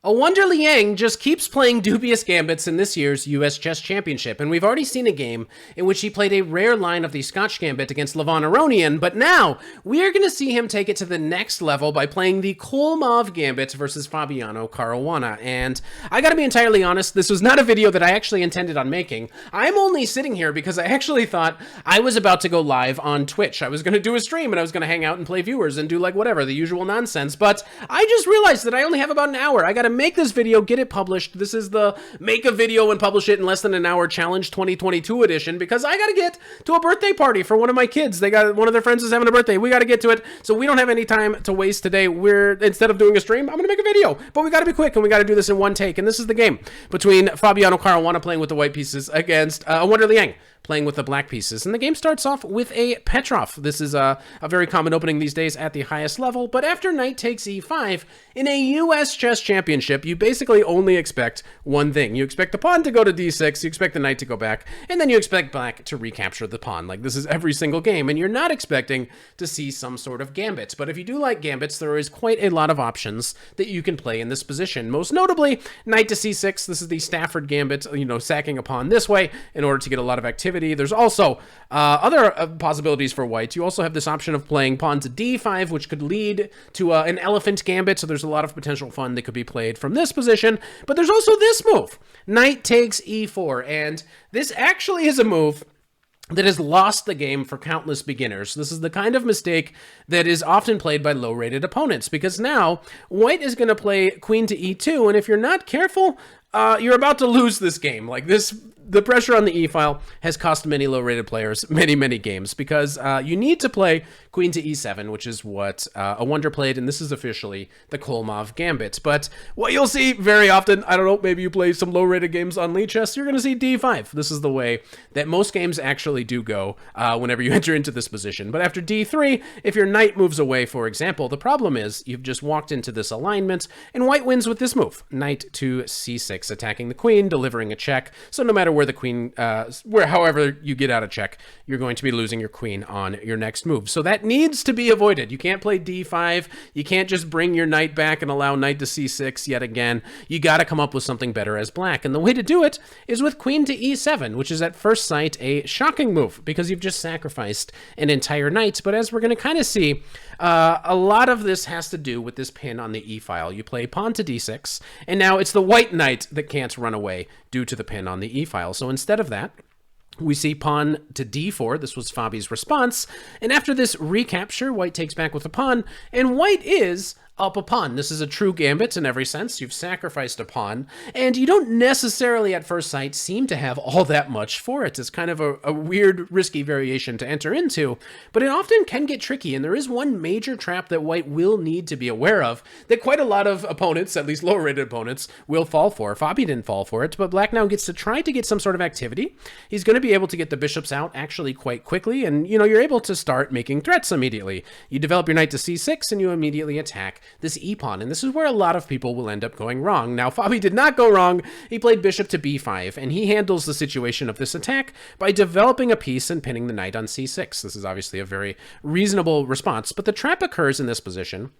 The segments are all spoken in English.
Awonder Liang just keeps playing dubious gambits in this year's US Chess Championship, and we've already seen a game in which he played a rare line of the Scotch Gambit against Levon Aronian, but now we are going to see him take it to the next level by playing the KHOLMOV Gambit versus Fabiano Caruana. And I gotta be entirely honest, this was not a video that I actually intended on making. I'm only sitting here because I actually thought I was about to go live on Twitch. I was going to do a stream and I was going to hang out and play viewers and do like whatever, the usual nonsense, but I just realized that I only have about an hour. I gotta make this video, get it published. This is the make a video and publish it in less than an hour challenge 2022 edition because I gotta get to a birthday party for one of my kids. One of their friends is having a birthday. We gotta get to it, so we don't have any time to waste today. Instead of doing a stream, I'm gonna make a video, but we gotta be quick and we gotta do this in one take. And this is the game between Fabiano Caruana playing with the white pieces against Awonder Liang playing with the black pieces. And the game starts off with a Petrov. This is a very common opening these days at the highest level, but after knight takes e5, in a US Chess Championship, you basically only expect one thing. You expect the pawn to go to d6, you expect the knight to go back, and then you expect black to recapture the pawn. Like, this is every single game, and you're not expecting to see some sort of gambit. But if you do like gambits, there is quite a lot of options that you can play in this position. Most notably, knight to c6. This is the Stafford Gambit, sacking a pawn this way in order to get a lot of activity. There's also other possibilities for white. You also have this option of playing pawn to d5, which could lead to an elephant gambit, so there's a lot of potential fun that could be played from this position. But there's also this move, knight takes e4, and this actually is a move that has lost the game for countless beginners. This is the kind of mistake that is often played by low-rated opponents, because now white is going to play queen to e2, and if you're not careful, you're about to lose this game. Like this, the pressure on the e-file has cost many low-rated players many games, because you need to play queen to e7, which is what Awonder played, and this is officially the KHOLMOV Gambit. But what you'll see very often, I don't know, maybe you play some low-rated games on Lichess, you're going to see d5. This is the way that most games actually do go whenever you enter into this position. But after d3, if your knight moves away, for example, the problem is you've just walked into this alignment, and white wins with this move, knight to c6, attacking the queen, delivering a check. So no matter where the queen, however you get out of check, you're going to be losing your queen on your next move. So that needs to be avoided. You can't play d5. You can't just bring your knight back and allow knight to c6 yet again. You got to come up with something better as black. And the way to do it is with queen to e7, which is at first sight a shocking move because you've just sacrificed an entire knight. But as we're going to kind of see, a lot of this has to do with this pin on the e-file. You play pawn to d6, and now it's the white knight that can't run away due to the pin on the e-file. So instead of that, we see pawn to d4. This was Fabi's response. And after this recapture, white takes back with a pawn, and white is up a pawn. This is a true gambit in every sense. You've sacrificed a pawn, and you don't necessarily at first sight seem to have all that much for it. It's kind of a weird, risky variation to enter into, but it often can get tricky, and there is one major trap that white will need to be aware of that quite a lot of opponents, at least lower-rated opponents, will fall for. Fabi didn't fall for it, but black now gets to try to get some sort of activity. He's going to be able to get the bishops out actually quite quickly, and you're able to start making threats immediately. You develop your knight to c6, and you immediately attack this e-pawn, and this is where a lot of people will end up going wrong. Now, Fabi did not go wrong. He played bishop to b5, and he handles the situation of this attack by developing a piece and pinning the knight on c6. This is obviously a very reasonable response, but the trap occurs in this position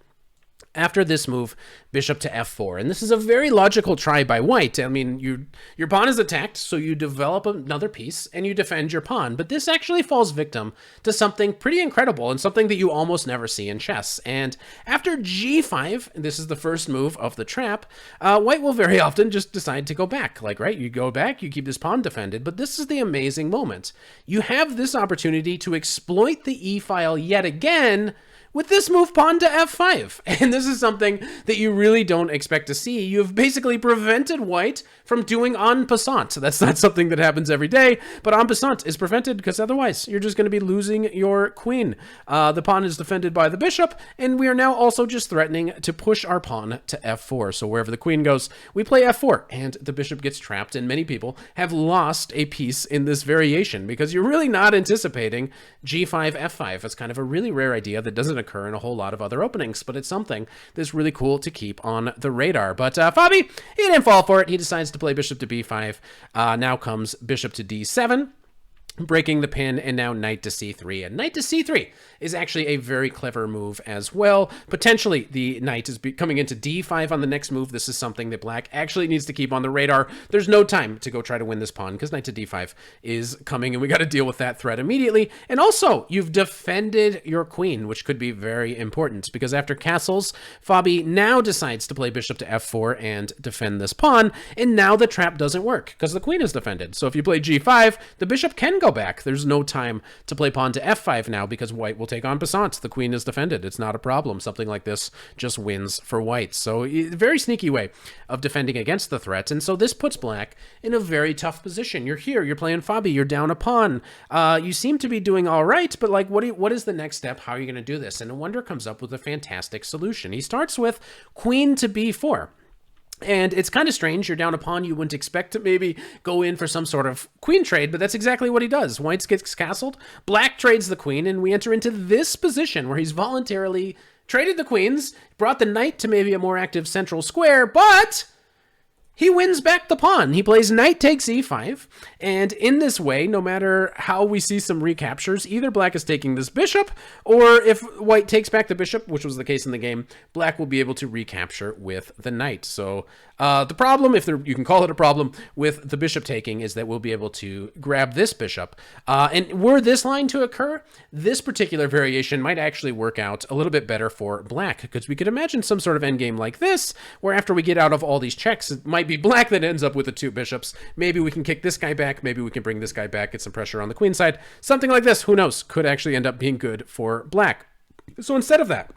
after this move, bishop to f4. And this is a very logical try by white. I mean, your pawn is attacked, so you develop another piece and you defend your pawn. But this actually falls victim to something pretty incredible and something that you almost never see in chess. And after g5, this is the first move of the trap, white will very often just decide to go back. Like, right, you go back, you keep this pawn defended. But this is the amazing moment. You have this opportunity to exploit the e-file yet again with this move, pawn to f5. And this is something that you really don't expect to see. You have basically prevented white from doing en passant. That's not something that happens every day, but en passant is prevented because otherwise you're just going to be losing your queen. The pawn is defended by the bishop, and we are now also just threatening to push our pawn to f4. So wherever the queen goes, we play f4, and the bishop gets trapped, and many people have lost a piece in this variation because you're really not anticipating g5, f5. It's kind of a really rare idea that doesn't occur in a whole lot of other openings, but it's something that's really cool to keep on the radar. But Fabi, he didn't fall for it. He decides to play bishop to b5. Now comes bishop to d7. breaking the pin, and now knight to c3. And knight to c3 is actually a very clever move as well. Potentially, the knight is coming into d5 on the next move. This is something that black actually needs to keep on the radar. There's no time to go try to win this pawn because knight to d5 is coming, and we got to deal with that threat immediately. And also, you've defended your queen, which could be very important because after castles, Fabi now decides to play bishop to f4 and defend this pawn, and now the trap doesn't work because the queen is defended. So if you play g5, the bishop can go back. There's no time to play pawn to f5 now because white will take on passant. The queen is defended. It's not a problem. Something like this just wins for white. So very sneaky way of defending against the threat. And so this puts black in a very tough position. You're here. You're playing Fabi. You're down a pawn. You seem to be doing all right, but like, what is the next step? How are you going to do this? And Awonder comes up with a fantastic solution. He starts with queen to b4. And it's kind of strange. You're down a pawn. You wouldn't expect to maybe go in for some sort of queen trade, but that's exactly what he does. White gets castled, black trades the queen, and we enter into this position where he's voluntarily traded the queens, brought the knight to maybe a more active central square, but he wins back the pawn. He plays knight takes e5, and in this way, no matter how we see some recaptures, either black is taking this bishop, or if white takes back the bishop, which was the case in the game, black will be able to recapture with the knight. So the problem, you can call it a problem, with the bishop taking is that we'll be able to grab this bishop. And were this line to occur, this particular variation might actually work out a little bit better for black, because we could imagine some sort of endgame like this, where after we get out of all these checks, it might be black that ends up with the two bishops. Maybe we can kick this guy back. Maybe we can bring this guy back, get some pressure on the queen side. Something like this, who knows, could actually end up being good for black. So instead of that,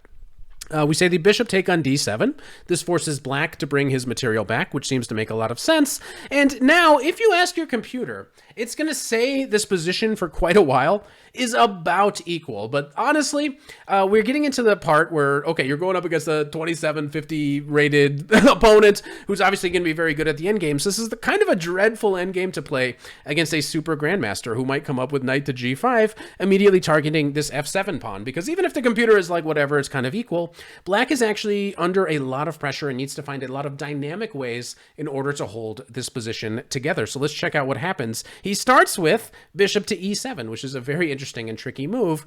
we say the bishop take on d7. This forces black to bring his material back, which seems to make a lot of sense. And now, if you ask your computer, it's going to say this position for quite a while is about equal. But honestly, we're getting into the part where, okay, you're going up against a 2750 rated opponent who's obviously going to be very good at the endgames. This is the kind of a dreadful endgame to play against a super grandmaster who might come up with knight to g5, immediately targeting this f7 pawn. Because even if the computer is like, whatever, it's kind of equal, black is actually under a lot of pressure and needs to find a lot of dynamic ways in order to hold this position together. So let's check out what happens. He starts with bishop to e7, which is a very interesting and tricky move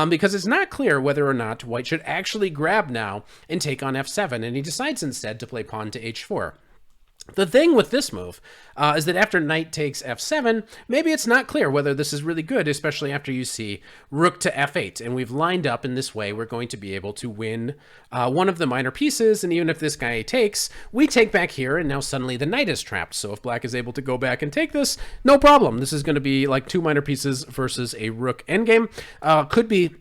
because it's not clear whether or not white should actually grab now and take on f7, and he decides instead to play pawn to h4. The thing with this move is that after knight takes f7, maybe it's not clear whether this is really good, especially after you see rook to f8. And we've lined up in this way, we're going to be able to win one of the minor pieces. And even if this guy takes, we take back here, and now suddenly the knight is trapped. So if black is able to go back and take this, no problem. This is going to be like two minor pieces versus a rook endgame. Could be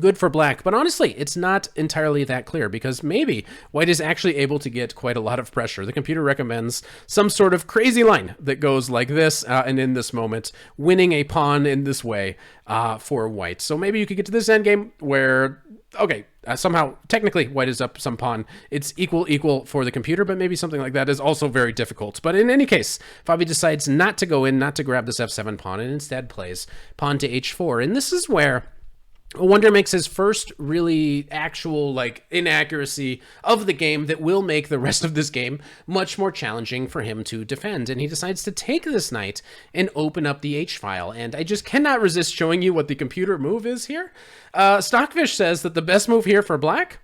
good for black, but honestly, it's not entirely that clear because maybe white is actually able to get quite a lot of pressure. The computer recommends some sort of crazy line that goes like this, and in this moment, winning a pawn in this way for white. So maybe you could get to this endgame where, okay, somehow, technically, white is up some pawn. It's equal for the computer, but maybe something like that is also very difficult. But in any case, Fabi decides not to go in, not to grab this f7 pawn, and instead plays pawn to h4. And this is where Awonder makes his first really actual like inaccuracy of the game that will make the rest of this game much more challenging for him to defend. And he decides to take this knight and open up the H-file. And I just cannot resist showing you what the computer move is here. Stockfish says that the best move here for black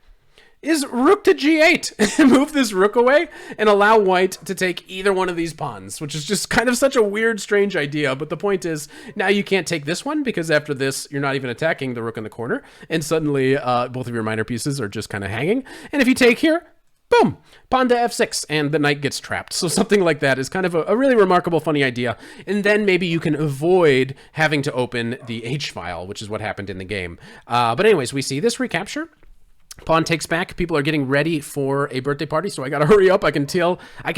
is rook to g8. Move this rook away and allow white to take either one of these pawns, which is just kind of such a weird, strange idea. But the point is, now you can't take this one because after this, you're not even attacking the rook in the corner. And suddenly, both of your minor pieces are just kind of hanging. And if you take here, boom, pawn to f6, and the knight gets trapped. So something like that is kind of a really remarkable, funny idea. And then maybe you can avoid having to open the H-file, which is what happened in the game. But anyways, we see this recapture. Pawn takes back. People are getting ready for a birthday party, so I gotta hurry up. I can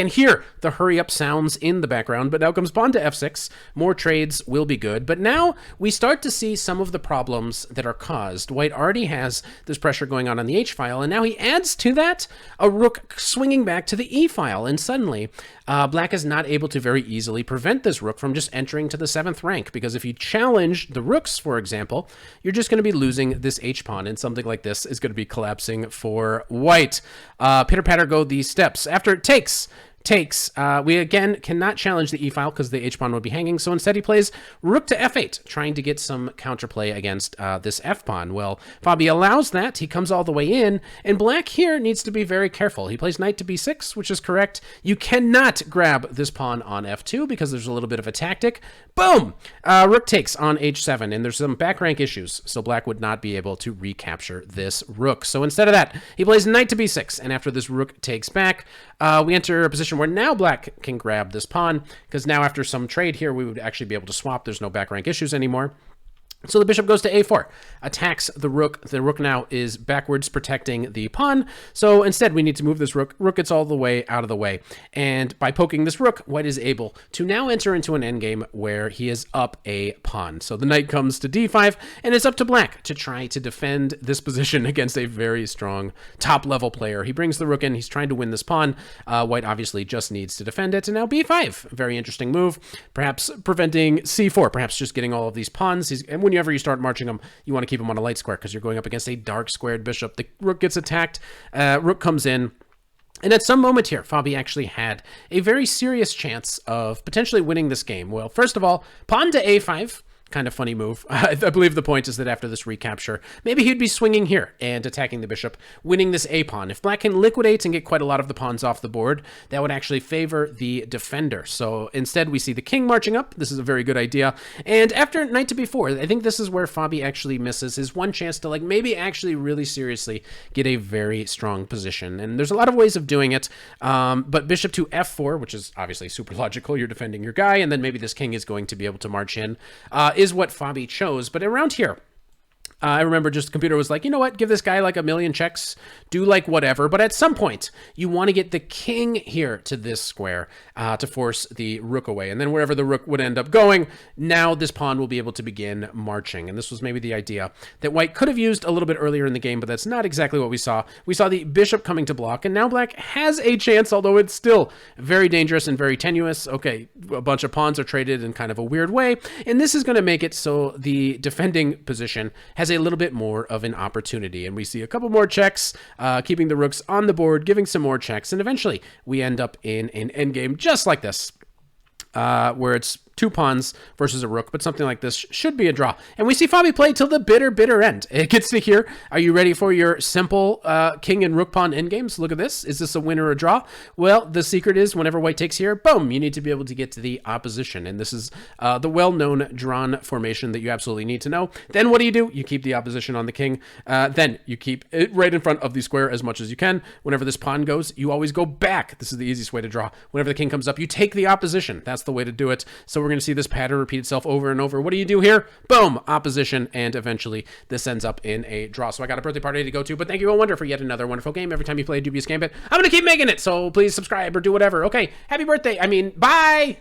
hear the hurry up sounds in the background, but now comes pawn to f6. More trades will be good, but now we start to see some of the problems that are caused. White already has this pressure going on the H-file, and now he adds to that a rook swinging back to the E-file, and suddenly black is not able to very easily prevent this rook from just entering to the 7th rank, because if you challenge the rooks, for example, you're just going to be losing this H-pawn, and something like this is going to be collapsing for white. Pitter-patter go these steps. After it takes, takes. We again cannot challenge the e-file because the h-pawn would be hanging, so instead he plays rook to f8, trying to get some counterplay against this f-pawn. Well, Fabi allows that. He comes all the way in, and black here needs to be very careful. He plays knight to b6, which is correct. You cannot grab this pawn on f2 because there's a little bit of a tactic. Boom! Rook takes on h7, and there's some back rank issues, so black would not be able to recapture this rook. So instead of that, he plays knight to b6, and after this rook takes back, we enter a position where now black can grab this pawn, because now after some trade here, we would actually be able to swap. There's no back rank issues anymore. So the bishop goes to a4, attacks the rook. The rook now is backwards protecting the pawn. So instead, we need to move this rook. Rook gets all the way out of the way. And by poking this rook, white is able to now enter into an endgame where he is up a pawn. So the knight comes to d5, and it's up to black to try to defend this position against a very strong top-level player. He brings the rook in. He's trying to win this pawn. White obviously just needs to defend it. And now b5, very interesting move. Perhaps preventing c4, perhaps just getting all of these pawns. And whenever you start marching them, you want to keep them on a light square because you're going up against a dark squared bishop. The rook gets attacked. Rook comes in. And at some moment here, Fabi actually had a very serious chance of potentially winning this game. Well, first of all, pawn to a5. Kind of funny move. I believe the point is that after this recapture, maybe he'd be swinging here and attacking the bishop, winning this a-pawn. If black can liquidate and get quite a lot of the pawns off the board, that would actually favor the defender. So instead, we see the king marching up. This is a very good idea. And after knight to b4, I think this is where Fabi actually misses his one chance to maybe actually really seriously get a very strong position. And there's a lot of ways of doing it. But bishop to f4, which is obviously super logical. You're defending your guy, and then maybe this king is going to be able to march in. Is what Fabi chose. But around here, I remember just the computer was like, you know what, give this guy like a million checks, do like whatever. But at some point, you want to get the king here to this square to force the rook away. And then wherever the rook would end up going, now this pawn will be able to begin marching. And this was maybe the idea that white could have used a little bit earlier in the game, but that's not exactly what we saw. We saw the bishop coming to block, and now black has a chance, although it's still very dangerous and very tenuous. Okay, a bunch of pawns are traded in kind of a weird way, and this is going to make it so the defending position has a little bit more of an opportunity. And we see a couple more checks, keeping the rooks on the board, giving some more checks, and eventually we end up in an endgame just like this, where it's two pawns versus a rook, but something like this should be a draw. And we see Fabi play till the bitter end. It gets to here. Are you ready for your simple king and rook pawn endgames? Look at this. Is this a win or a draw? Well, the secret is whenever white takes here, boom, you need to be able to get to the opposition. And this is the well-known drawn formation that you absolutely need to know. Then what do? You keep the opposition on the king. Then you keep it right in front of the square as much as you can. Whenever this pawn goes, you always go back. This is the easiest way to draw. Whenever the king comes up, you take the opposition. That's the way to do it. So we're going to see this pattern repeat itself over and over. What do you do here? Boom, opposition, and eventually this ends up in a draw. So I got a birthday party to go to, but thank you, Awonder, for yet another wonderful game. Every time you play a dubious gambit, I'm going to keep making it, so please subscribe or do whatever. Okay, happy birthday. Bye!